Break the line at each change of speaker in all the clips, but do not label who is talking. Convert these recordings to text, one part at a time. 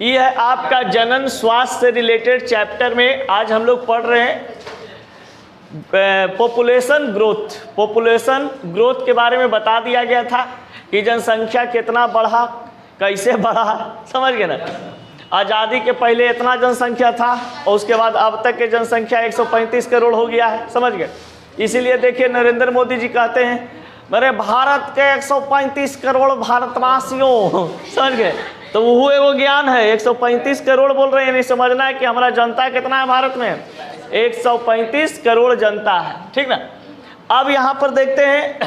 ये है आपका जनन स्वास्थ्य से रिलेटेड चैप्टर में आज हम लोग पढ़ रहे हैं पॉपुलेशन ग्रोथ के बारे में बता दिया गया था कि जनसंख्या कितना बढ़ा, कैसे बढ़ा, समझ गए ना। आज़ादी के पहले इतना जनसंख्या था और उसके बाद अब तक की जनसंख्या 135 करोड़ हो गया है, समझ गए। इसीलिए देखिए नरेंद्र मोदी जी कहते हैं मेरे भारत के 135 करोड़ भारतवासियों, समझ गए। तो वो एगो ज्ञान है, 135 करोड़ बोल रहे हैं, नहीं समझना है कि हमारा जनता कितना है भारत में, 135 करोड़ जनता है, ठीक ना। अब यहाँ पर देखते हैं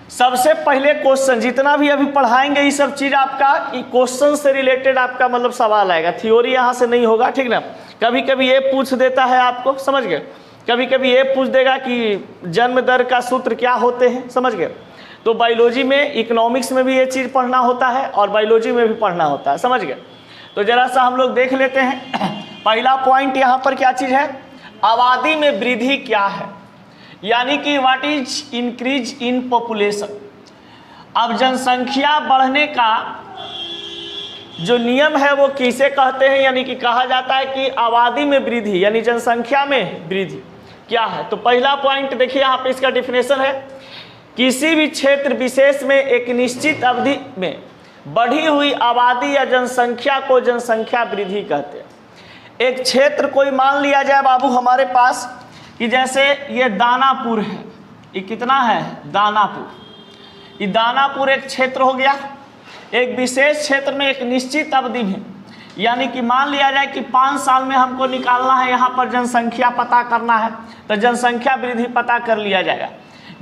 सबसे पहले क्वेश्चन, जितना भी अभी पढ़ाएंगे ये सब चीज़ आपका क्वेश्चन से रिलेटेड आपका मतलब सवाल आएगा, थ्योरी यहाँ से नहीं होगा, ठीक ना। कभी कभी ये पूछ देता है आपको, समझ गए, कभी कभी ये पूछ देगा कि जन्म दर का सूत्र क्या होते हैं, समझ गए। तो बायोलॉजी में, इकोनॉमिक्स में भी ये चीज़ पढ़ना होता है और बायोलॉजी में भी पढ़ना होता है, समझ गए। तो जरा सा हम लोग देख लेते हैं। पहला पॉइंट यहाँ पर क्या चीज़ है, आबादी में वृद्धि क्या है, यानी कि what is increase in population. अब जनसंख्या बढ़ने का जो नियम है वो किसे कहते हैं, यानी कि कहा जाता है कि आबादी में वृद्धि यानी जनसंख्या में वृद्धि क्या है। तो पहला पॉइंट देखिए यहाँ पे इसका डिफिनेशन है, किसी भी क्षेत्र विशेष में एक निश्चित अवधि में बढ़ी हुई आबादी या जनसंख्या को जनसंख्या वृद्धि कहते हैं। एक क्षेत्र कोई मान लिया जाए बाबू हमारे पास कि जैसे ये दानापुर है, ये कितना है दानापुर, ये दानापुर एक क्षेत्र हो गया। एक विशेष क्षेत्र में एक निश्चित अवधि में, यानी कि मान लिया जाए कि 5 साल में हमको निकालना है, यहाँ पर जनसंख्या पता करना है, तो जनसंख्या वृद्धि पता कर लिया जाएगा।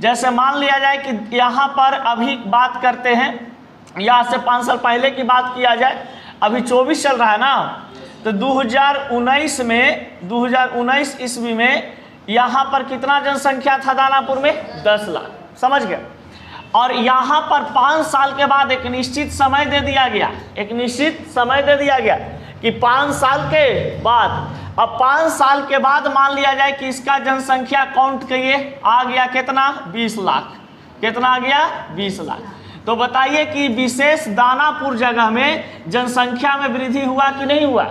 जैसे मान लिया जाए कि यहाँ पर अभी बात करते हैं, यहाँ से 5 साल पहले की बात किया जाए, अभी 24 चल रहा है ना, तो 2019 ईस्वी में यहाँ पर कितना जनसंख्या था दानापुर में, 10 लाख, समझ गए। और यहाँ पर 5 साल के बाद एक निश्चित समय दे दिया गया, एक निश्चित समय दे दिया गया कि 5 साल के बाद, अब 5 साल के बाद मान लिया जाए कि इसका जनसंख्या काउंट करिए, आ गया कितना 20 लाख, कितना आ गया 20 लाख। तो बताइए कि विशेष दानापुर जगह में जनसंख्या में वृद्धि हुआ कि नहीं हुआ।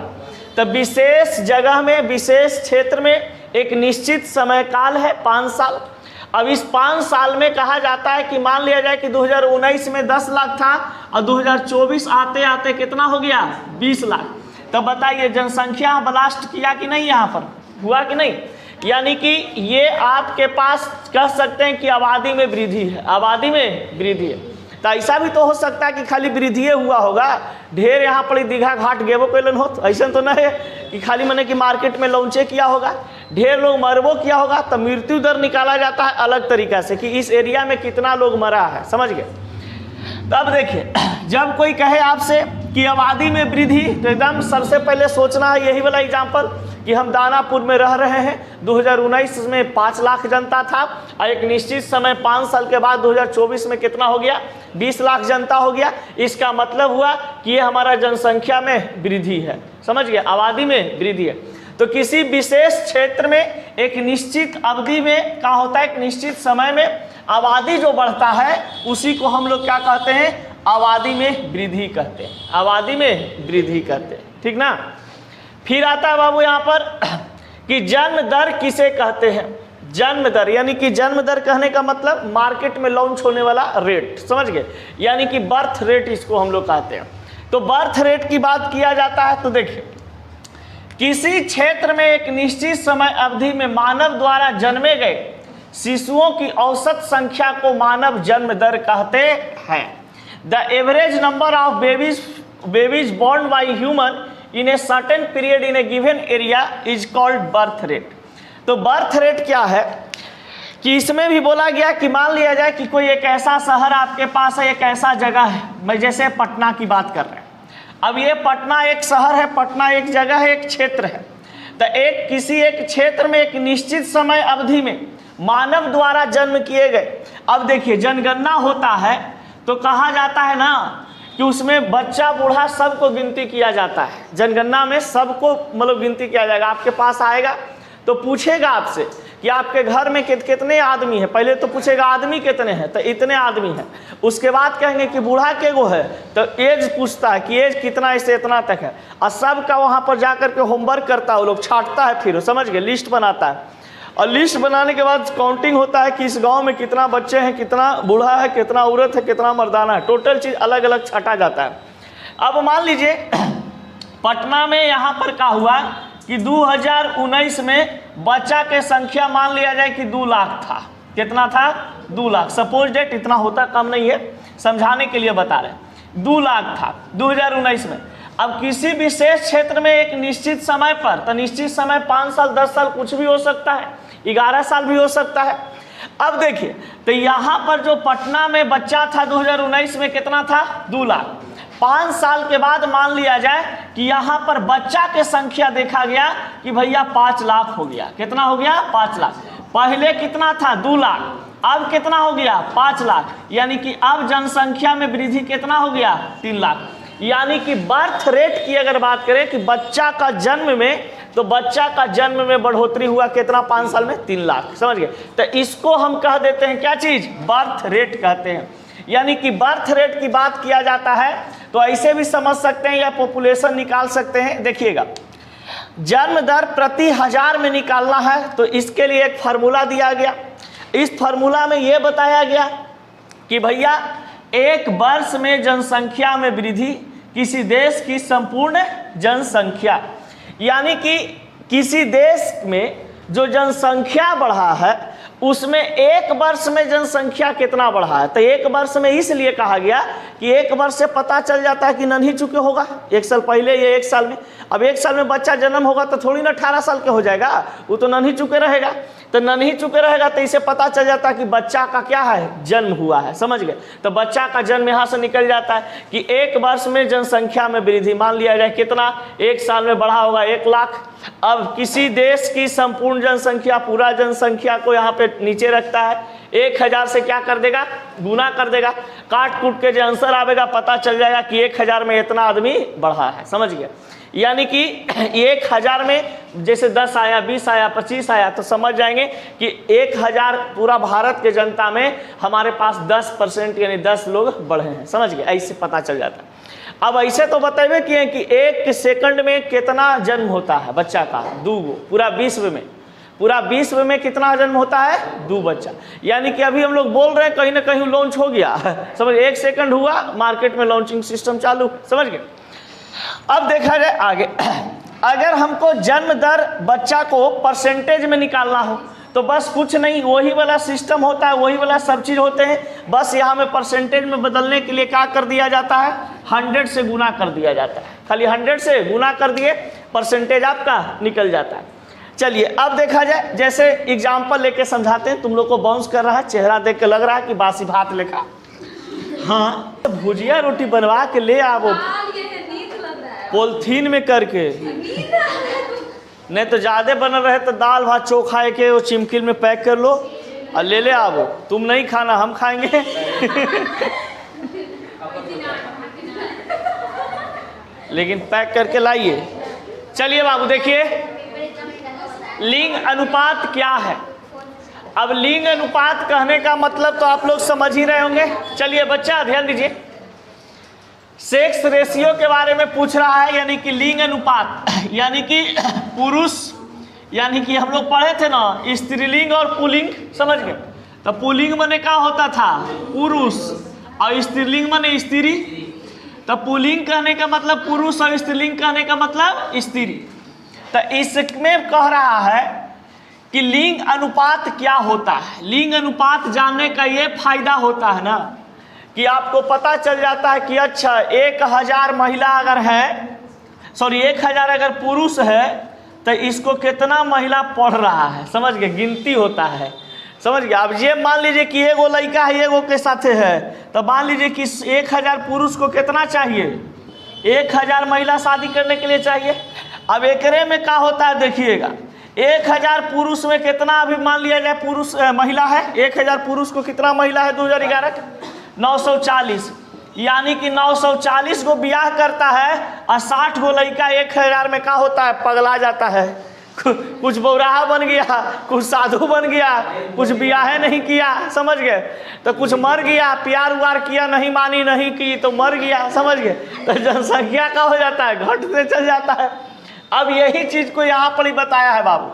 तो विशेष जगह में, विशेष क्षेत्र में एक निश्चित समय काल है 5 साल। अब इस 5 साल में कहा जाता है कि मान लिया जाए कि 2019 में 10 लाख था और 2024 आते आते कितना हो गया 20 लाख। तो बताइए जनसंख्या ब्लास्ट किया कि नहीं, यहाँ पर हुआ कि नहीं। यानी कि ये आपके पास कह सकते हैं कि आबादी में वृद्धि है, आबादी में वृद्धि है। तो ऐसा भी तो हो सकता है कि खाली वृद्धि हुआ होगा, ढेर यहाँ पर दीघा घाट गेबो कैलन हो, ऐसा तो नहीं है कि खाली मैंने कि मार्केट में लॉन्चे किया होगा, ढेर लोग मरबो किया होगा। तो मृत्यु दर निकाला जाता है अलग तरीका से कि इस एरिया में कितना लोग मरा है, समझ गए। तो अब देखिए जब कोई कहे आपसे कि आबादी में वृद्धि, तो एकदम सबसे पहले सोचना है यही वाला एग्जाम्पल कि हम दानापुर में रह रहे हैं, 2019 में 5 लाख जनता था और एक निश्चित समय 5 साल के बाद 2024 में कितना हो गया 20 लाख जनता हो गया। इसका मतलब हुआ कि ये हमारा जनसंख्या में वृद्धि है, समझ गए, आबादी में वृद्धि है। तो किसी विशेष क्षेत्र में एक निश्चित अवधि में क्या होता है, एक निश्चित समय में आबादी जो बढ़ता है उसी को हम लोग क्या कहते हैं, आबादी में वृद्धि कहते हैं, आबादी में वृद्धि कहते हैं, ठीक ना। फिर आता है बाबू यहाँ पर कि जन्म दर किसे कहते हैं। जन्म दर यानी कि जन्म दर कहने का मतलब मार्केट में लॉन्च होने वाला रेट, समझ गए, यानी कि बर्थ रेट इसको हम लोग कहते हैं। तो बर्थ रेट की बात किया जाता है तो देखिए किसी क्षेत्र में एक निश्चित समय अवधि में मानव द्वारा जन्मे गए शिशुओं की औसत संख्या को मानव जन्म दर कहते हैं। The average number of babies born by human in a certain period in a given area is called birth rate. तो बर्थ रेट क्या है कि इसमें भी बोला गया कि मान लिया जाए कि कोई एक ऐसा शहर आपके पास है, एक ऐसा जगह है, मैं जैसे पटना की बात कर रहे हैं। अब ये पटना एक शहर है, पटना एक जगह है, एक क्षेत्र है। तो एक किसी एक क्षेत्र में एक निश्चित समय अवधि में मानव द्वारा जन्म किए गए। अब देखिए जनगणना होता है तो कहा जाता है ना कि उसमें बच्चा बूढ़ा सबको गिनती किया जाता है, जनगणना में सबको मतलब गिनती किया जाएगा। आपके पास आएगा तो पूछेगा आपसे कि आपके घर में कितने आदमी हैं। पहले तो पूछेगा आदमी कितने हैं, तो इतने आदमी हैं। उसके बाद कहेंगे कि बूढ़ा के गो है, तो एज पूछता है कि एज कितना, इससे इतना तक है। और सबका वहाँ पर जा कर के होमवर्क करता है, वो लोग छांटता है, फिर समझ गए, लिस्ट बनाता है। और लिस्ट बनाने के बाद काउंटिंग होता है कि इस गांव में कितना बच्चे हैं, कितना बूढ़ा है, कितना औरत है, कितना मर्दाना है, टोटल चीज़ अलग अलग छाटा जाता है। अब मान लीजिए पटना में यहाँ पर क्या हुआ कि 2019 में बच्चा के संख्या मान लिया जाए कि 2 लाख था। कितना था? 2 लाख। सपोज डेट, इतना होता कम नहीं है, समझाने के लिए बता रहे हैं। 2 लाख था 2019 में। अब किसी विशेष क्षेत्र में एक निश्चित समय पर, तो निश्चित समय 5 साल 10 साल कुछ भी हो सकता है, 11 साल भी हो सकता है। अब देखिए, तो यहाँ पर जो पटना में बच्चा था 2019 में कितना था? 2 लाख। 5 साल के बाद मान लिया जाए कि यहाँ पर बच्चा के संख्या देखा गया कि भैया 5 लाख हो गया। कितना हो गया? 5 लाख। पहले कितना था? 2 लाख। अब कितना हो गया? 5 लाख। यानी कि अब जनसंख्या में वृद्धि कितना हो गया? 3 लाख। यानी कि बर्थ रेट की अगर बात करें कि बच्चा का जन्म में, तो बच्चा का जन्म में बढ़ोतरी हुआ कितना? 5 साल में 3 लाख। समझ गए? तो इसको हम कह देते हैं क्या चीज? बर्थ रेट कहते हैं। यानी कि बर्थ रेट की बात किया जाता है तो ऐसे भी समझ सकते हैं या पॉपुलेशन निकाल सकते हैं। देखिएगा, जन्म दर प्रति 1000 में निकालना है तो इसके लिए एक फार्मूला दिया गया। इस फार्मूला में यह बताया गया कि भैया एक वर्ष में जनसंख्या में वृद्धि किसी देश की संपूर्ण जनसंख्या, यानी कि किसी देश में जो जनसंख्या बढ़ा है उसमें एक वर्ष में जनसंख्या कितना बढ़ा है। तो एक वर्ष में इसलिए कहा गया कि एक वर्ष से पता चल जाता है कि नन्ही चुके होगा, 1 साल पहले या 1 साल में। अब 1 साल में बच्चा जन्म होगा तो थोड़ी ना 18 साल का हो जाएगा, वो तो नन्ही चुके रहेगा। तो नन्ही चुके रहेगा तो इसे पता चल जाता है कि बच्चा का क्या है? जन्म हुआ है। समझ गए? तो बच्चा का जन्म यहाँ से निकल जाता है कि एक वर्ष में जनसंख्या में वृद्धि मान लिया जाए कितना? 1 साल में बढ़ा होगा 1 लाख। अब किसी देश की संपूर्ण जनसंख्या, पूरा जनसंख्या को यहाँ पे नीचे रखता है, 1000 से क्या कर देगा? गुना कर देगा। काट कूट के जो आंसर आएगा पता चल जाएगा कि 1000 में इतना आदमी बढ़ा है। समझ गए? यानी कि 1000 में जैसे 10 आया, 20 आया, 25 आया, तो समझ जाएंगे कि 1000 पूरा भारत के जनता में हमारे पास 10% यानी 10 लोग बढ़े हैं। समझ गए? ऐसे पता चल जाता है। अब ऐसे तो बतेबे किए कि 1 सेकंड में कितना जन्म होता है बच्चा का? 2 गो। पूरा विश्व में कितना जन्म होता है? 2 बच्चा। यानी कि अभी हम लोग बोल रहे हैं कहीं ना कहीं लॉन्च हो गया। समझ? 1 सेकंड हुआ, मार्केट में लॉन्चिंग सिस्टम चालू। समझ गए? अब देखा जाए आगे, अगर हमको जन्म दर बच्चा को परसेंटेज में निकालना हो तो बस कुछ नहीं, वही वाला सिस्टम होता है, वही वाला सब चीज़ होते हैं। बस यहाँ में परसेंटेज में बदलने के लिए क्या कर दिया जाता है? 100 से गुना कर दिया जाता है। खाली 100 से गुना कर दिए, परसेंटेज आपका निकल जाता है। चलिए अब देखा जाए, जैसे एग्जाम्पल लेके समझाते हैं। तुम लोग को बाउंस कर रहा है, चेहरा देख के लग रहा है कि बासी भात लेखा। हाँ, भुजिया रोटी बनवा के ले आओ पॉलिथीन में करके, नहीं तो ज़्यादा बनल रहे तो दाल भात चोखा के वो चिमकिल में पैक कर लो और ले आओ। तुम नहीं खाना, हम खाएंगे। लेकिन पैक करके लाइए। चलिए बाबू देखिए, लिंग अनुपात क्या है। अब लिंग अनुपात कहने का मतलब तो आप लोग समझ ही रहे होंगे। चलिए बच्चा ध्यान दीजिए, सेक्स रेशियो के बारे में पूछ रहा है, यानी कि लिंग अनुपात, यानी कि पुरुष, यानी कि हम लोग पढ़े थे ना स्त्रीलिंग और पुल्लिंग। समझ गए? तो पुल्लिंग माने क्या होता था? पुरुष, और स्त्रीलिंग माने स्त्री। तो पुल्लिंग कहने का मतलब पुरुष और स्त्रीलिंग कहने का मतलब स्त्री। तो इसमें कह रहा है कि लिंग अनुपात क्या होता है। लिंग अनुपात जानने का ये फायदा होता है ना कि आपको पता चल जाता है कि अच्छा 1000 महिला अगर है, 1000 अगर पुरुष है तो इसको कितना महिला पढ़ रहा है। समझ गए? गिनती होता है। समझ गए? अब ये मान लीजिए कि एगो लड़का है, एगो के साथे है, तो मान लीजिए कि 1000 पुरुष को कितना चाहिए? 1000 महिला शादी करने के लिए चाहिए। अब एकरे में क्या होता है देखिएगा, 1000 पुरुष में कितना अभी मान लिया जाए पुरुष महिला है, 1000 पुरुष को कितना महिला है 2011? 940। यानी कि 940 को ब्याह करता है और 60 गो लड़का 1000 में क्या होता है? पगला जाता है। कुछ बौराहा बन गया, कुछ साधु बन गया, कुछ बियाह नहीं किया, समझ गए, तो कुछ मर गया, प्यार उवार किया नहीं, मानी नहीं की तो मर गया, समझ गए। तो जनसंख्या का हो जाता है, घटते चल जाता है। अब यही चीज को यहाँ पर ही बताया है बाबू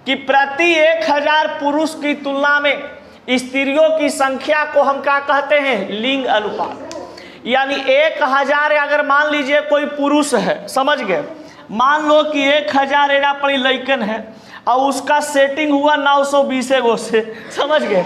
कि प्रति 1000 पुरुष की तुलना में स्त्रियों की संख्या को हम क्या कहते हैं, लिंग अनुपात। यानी 1000 अगर मान लीजिए कोई पुरुष है, समझ गए, मान लो कि 1000 एरा पड़ी लइकन है और उसका सेटिंग हुआ 920 गो से, समझ गए।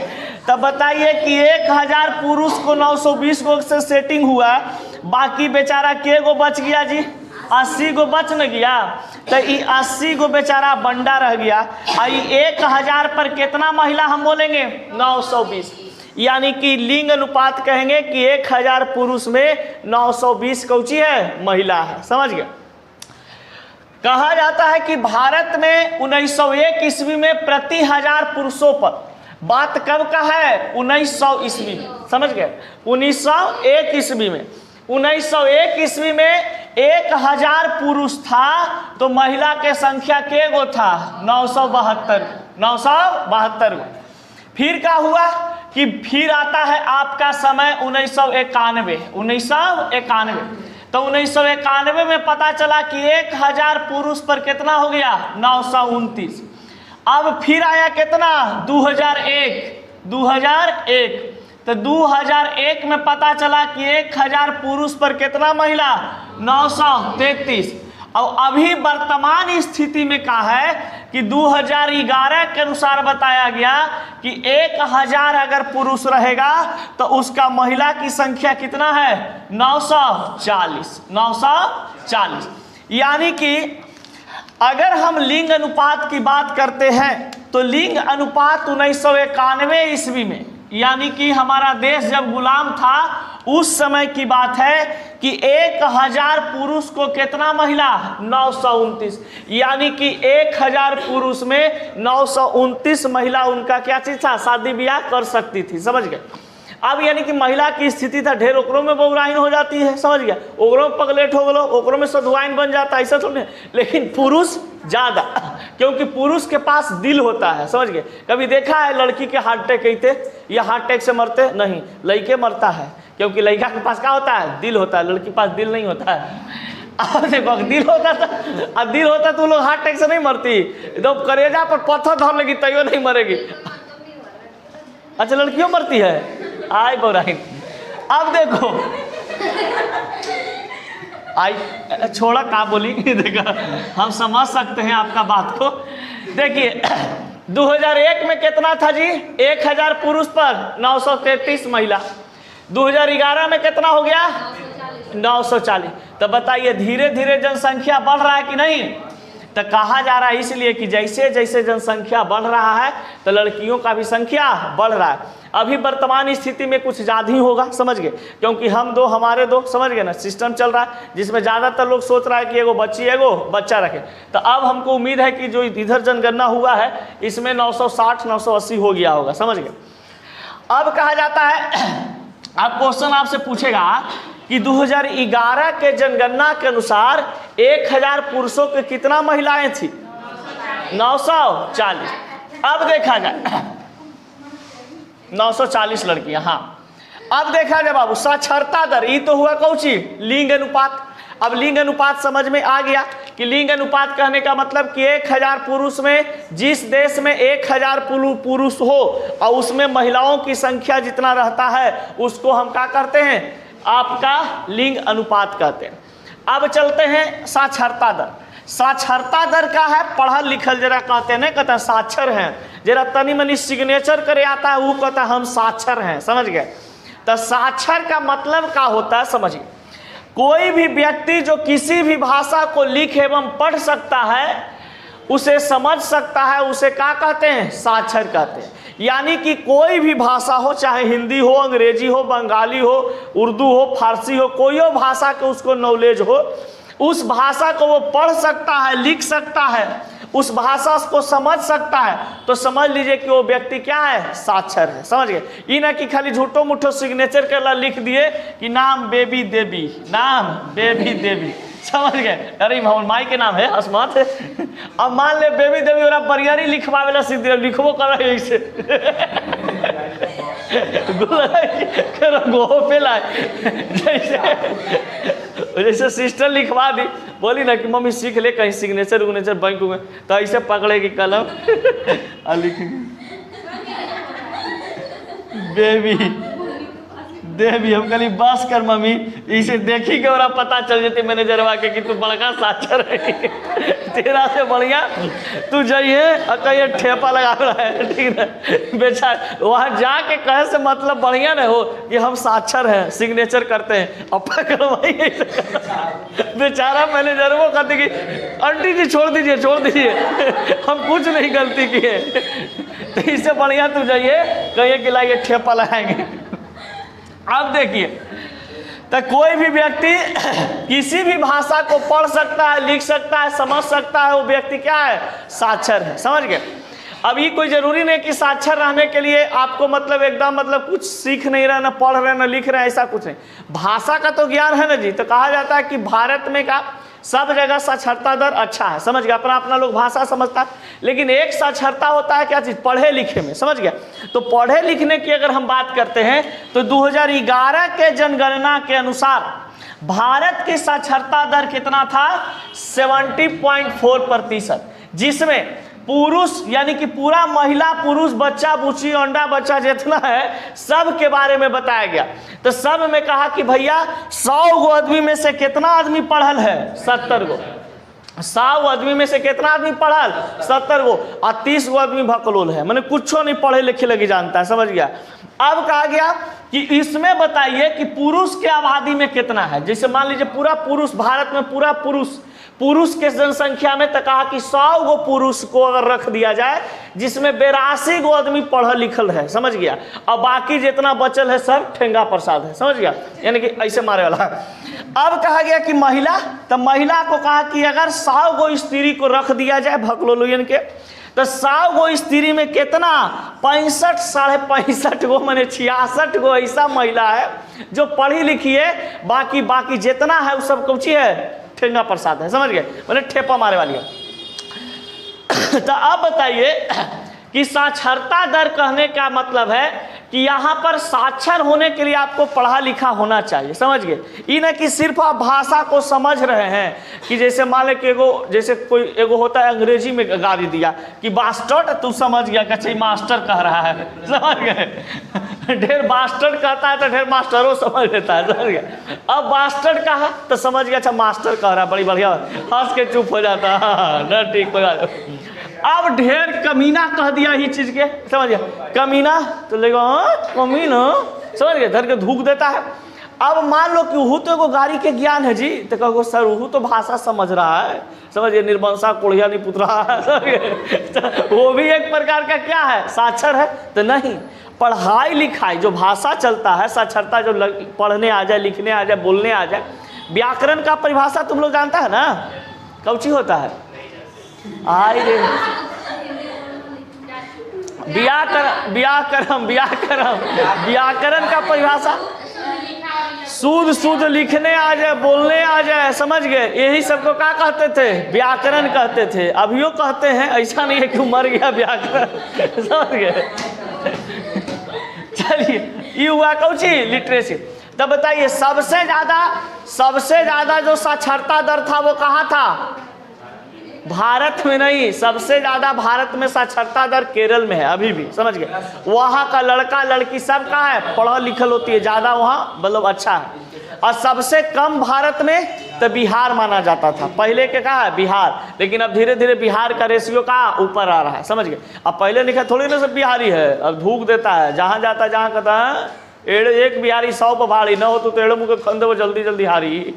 तब बताइए कि 1000 पुरुष को 920 गो से सेटिंग हुआ, बाकी बेचारा के गो बच गया जी, 80 गो बच न गया। तो ये 80 गो बेचारा बंडा रह गया। और 1000 पर कितना महिला हम बोलेंगे, 920। यानी कि लिंग अनुपात कहेंगे कि 1000 पुरुष में 920 कौची है, महिला है, समझ गए। कहा जाता है कि भारत में 1901 ईस्वी में प्रति 1000 पुरुषों पर, बात कब का है, 1900 ईस्वी में, समझ गए, 1901 ईस्वी में, 1901 ईस्वी में 1000 पुरुष था तो महिला के संख्या के गो था, 972 गो। फिर क्या हुआ कि फिर आता है आपका समय 1991। तो 1991 में पता चला कि 1000 पुरुष पर कितना हो गया, 929। अब फिर आया कितना, 2001। तो 2001 में पता चला कि 1000 पुरुष पर कितना महिला, 933। और अभी वर्तमान स्थिति में क्या है कि 2011 के अनुसार बताया गया कि 1000 अगर पुरुष रहेगा तो उसका महिला की संख्या कितना है, 940। यानी कि अगर हम लिंग अनुपात की बात करते हैं तो लिंग अनुपात 1991 ईस्वी में, यानी कि हमारा देश जब गुलाम था उस समय की बात है कि 1000 पुरुष को कितना महिला, 929। यानी कि 1000 पुरुष में 929 महिला उनका क्या चीज था, शादी ब्याह कर सकती थी, समझ गए। अब यानी कि महिला की स्थिति था ढेर, ओकरों में बौराइन हो जाती है, समझ गया, ओकरों में पगलेट हो गलो, ओकरों में सधुआइन बन जाता है, ऐसा थोड़ी है। लेकिन पुरुष ज्यादा, क्योंकि पुरुष के पास दिल होता है, समझ गए। कभी देखा है लड़की के हार्ट अटैक कहते या हार्ट अटैक से मरते, नहीं, लड़के मरता है, क्योंकि लड़का के पास क्या होता है, दिल होता है, लड़की के पास दिल नहीं होता है। अब देखो दिल होता था, दिल होता तो लोग हार्ट अटैक से नहीं मरती, एकदम करेजा पर पत्थर धर लेगी तैयो नहीं मरेगी। अच्छा, लड़कियों मरती है, आय बौराइन। अब देखो आई, छोड़ा का बोली, देखा हम समझ सकते हैं आपका बात को। देखिए 2001 में कितना था जी, 1000 पुरुष पर 933 महिला। 2011 में कितना हो गया, 940। तो बताइए धीरे धीरे जनसंख्या बढ़ रहा है कि नहीं। तो कहा जा रहा है इसलिए कि जैसे जैसे जनसंख्या बढ़ रहा है तो लड़कियों का भी संख्या बढ़ रहा है। अभी वर्तमान स्थिति में कुछ ज़्यादा ही होगा, समझ गए, क्योंकि हम दो हमारे दो, समझ गए ना, सिस्टम चल रहा है जिसमें ज़्यादातर लोग सोच रहा है कि एगो बच्ची एगो बच्चा रखे। तो अब हमको उम्मीद है कि जो इधर जनगणना हुआ है इसमें 960 980 हो गया होगा, समझ गए। अब कहा जाता है, अब क्वेश्चन आपसे पूछेगा कि 2011 के जनगणना के अनुसार 1000 पुरुषों के कितना महिलाएं थी, 940। अब देखा जाए 940 लड़कियां, हाँ। अब देखा जाए बाबू साक्षरता दर, ये तो हुआ कौची, लिंग अनुपात। अब लिंग अनुपात समझ में आ गया कि लिंग अनुपात कहने का मतलब कि 1000 पुरुष में, जिस देश में 1000 पुरुष हो और उसमें महिलाओं की संख्या जितना रहता है उसको हम क्या करते हैं, आपका लिंग अनुपात कहते हैं। अब चलते हैं साक्षरता दर। साक्षरता दर का है, पढ़ल लिखल जरा कहते हैं, नहीं कहते हैं साक्षर हैं, जरा तनी मनी सिग्नेचर करे आता है वो कहता है हम साक्षर हैं, समझ गए। तो साक्षर का मतलब क्या होता है, समझिए, कोई भी व्यक्ति जो किसी भी भाषा को लिख एवं पढ़ सकता है, उसे समझ सकता है, उसे क्या कहते हैं, साक्षर कहते हैं। यानी कि कोई भी भाषा हो, चाहे हिंदी हो, अंग्रेजी हो, बंगाली हो, उर्दू हो, फारसी हो, कोई हो भाषा के उसको नॉलेज हो, उस भाषा को वो पढ़ सकता है, लिख सकता है, उस भाषा को समझ सकता है, तो समझ लीजिए कि वो व्यक्ति क्या है, साक्षर है, समझ गए। ये ना कि खाली झूठो मुठो सिग्नेचर के लिख दिए कि नाम बेबी देवी, नाम बेबी देवी, समझ गए, अरे माई के नाम है अस्मत, अब मान ले बेबी देवी और बरियारी लिखवावेला सीधे लिखबो कर रहे ऐसे गो पे लाए जैसे सिस्टर लिखवा दी, बोली ना कि मम्मी सीख ले कहीं सिग्नेचर उग्नेचर बैंक में, तो ऐसे पकड़ेगी कलम और लिखेगी बेबी देवी। हम कहीं बस कर मम्मी, इसे देखी के और पता चल जाती मैनेजरवा के कि तू बड़का साक्षर है, तेरा से बढ़िया तू जाइए और कहीं ठेपा लगा रहा है, ठीक है बेचारा। वहाँ जाके कहे से मतलब बढ़िया न हो कि हम साक्षर हैं, सिग्नेचर करते हैं, अब पकड़वाइए बेचारा मैनेजर वो कहते कि आंटी जी छोड़ दीजिए हम कुछ नहीं गलती किए, तो इससे बढ़िया तू जाइए कहिए कि लाइए ठेपा लगाएंगे। अब देखिए, तो कोई भी व्यक्ति किसी भी भाषा को पढ़ सकता है, लिख सकता है, समझ सकता है, वो व्यक्ति क्या है? साक्षर है। समझ गए? अब ये कोई जरूरी नहीं कि साक्षर रहने के लिए आपको मतलब एकदम मतलब कुछ सीख नहीं रहे, ना पढ़ रहे ना लिख रहे, ऐसा कुछ नहीं। भाषा का तो ज्ञान है ना जी, तो कहा जाता है कि भारत में का सब जगह साक्षरता दर अच्छा है। समझ गया? अपना अपना लोग भाषा समझता है, लेकिन एक साक्षरता होता है क्या चीज़? पढ़े लिखे में। समझ गया? तो पढ़े लिखने की अगर हम बात करते हैं तो 2011 के जनगणना के अनुसार भारत की साक्षरता दर कितना था? 70.4%, जिसमें पुरुष यानी कि पूरा महिला पुरुष बच्चा बुच्ची अंडा बच्चा जितना है सब के बारे में बताया गया। तो सब में कहा कि भैया 100 गो आदमी में से कितना आदमी पढ़ल है? 70 गो। 100 आदमी में से कितना आदमी पढ़ल? 70 गो। और 30 गो आदमी भकलोल है, मैंने कुछ नहीं पढ़े लिखे लगी जानता है। समझ गया? अब कहा गया कि इसमें बताइए कि पुरुष के आबादी में कितना है। जैसे मान लीजिए पूरा पुरुष, भारत में पूरा पुरुष के जनसंख्या में तो कहा कि 100 गो पुरुष को अगर रख दिया जाए जिसमें 82 गो आदमी पढ़ल लिखल है। समझ गया? और बाकी जितना बचल है सब ठेंगा प्रसाद है। समझ गया? यानी कि ऐसे मारे वाला है। अब कहा गया कि महिला, तो महिला को कहा कि अगर 100 गो स्त्री को रख दिया जाए भकलोलियन के, तो 100 गो स्त्री में कितना? 65 साढ़े 65 गो मैंने 66 गो ऐसा महिला है जो पढ़ी लिखी है, बाकी जितना है वो सब कुछ है ठेंगा प्रसाद है। समझ गए? मैंने ठेपा मारे वाली है। तो अब बताइए कि साक्षरता दर कहने का मतलब है कि यहाँ पर साक्षर होने के लिए आपको पढ़ा लिखा होना चाहिए। समझ गए? ये ना कि सिर्फ आप भाषा को समझ रहे हैं कि जैसे मान ले कि जैसे कोई एगो होता है अंग्रेजी में गाली दिया कि बास्टर्ड, तू समझ गया कि मास्टर कह रहा है। समझ गए? ढेर बास्टर्ड कहता है तो ढेर मास्टरों समझ लेता है। समझ गया? अब बास्टर्ड कहा तो समझ गया अच्छा मास्टर कह रहा है, बड़ी बढ़िया, हंस के चुप हो जाता है, ठीक हो जाता। अब ढेर कमीना कह दिया ही चीज के, समझ गया? कमीना तो लेगा कमीना, समझ गया? धर के धूक देता है। अब मान लो कि वह तो एगो गाड़ी के ज्ञान है जी, तो कहो सर वह तो भाषा समझ रहा है, समझिए निर्वंशा कोढ़िया नहीं पुत रहा है, तो वो भी एक प्रकार का क्या है? साक्षर है। तो नहीं, पढ़ाई लिखाई जो भाषा चलता है, साक्षरता जो पढ़ने आ जाए, लिखने आ जाए, बोलने आ जाए। व्याकरण का परिभाषा तुम लोग जानता है ना, कौची होता है? आई रे व्याकरण का परिभाषा शुद्ध लिखने आ जाए, बोलने आ जाए। समझ गए? यही सबको क्या कहते थे? व्याकरण कहते थे। अभियो कहते हैं, ऐसा नहीं है कि मर गया व्याकरण। समझ गए? चलिए, ये हुआ कौची? लिटरेसी। तब बताइए सबसे ज्यादा जो साक्षरता दर था वो कहाँ था? भारत में नहीं, सबसे ज्यादा भारत में साक्षरता दर केरल में है अभी भी। समझ गए? वहाँ का लड़का लड़की सब का है पढ़ा लिखल होती है, ज्यादा वहाँ मतलब अच्छा है। और सबसे कम भारत में तो बिहार माना जाता था। पहले के कहा है? बिहार। लेकिन अब धीरे धीरे बिहार का रेशियो का ऊपर आ रहा है। समझ गए? अब पहले लिखा थोड़ी ना सब बिहारी है, अब धूक देता है जहाँ जाता जहाँ कहता है एक बिहारी 100 पर भारी न हो तो टेढ़े मुँह के खंदे वो जल्दी हारी।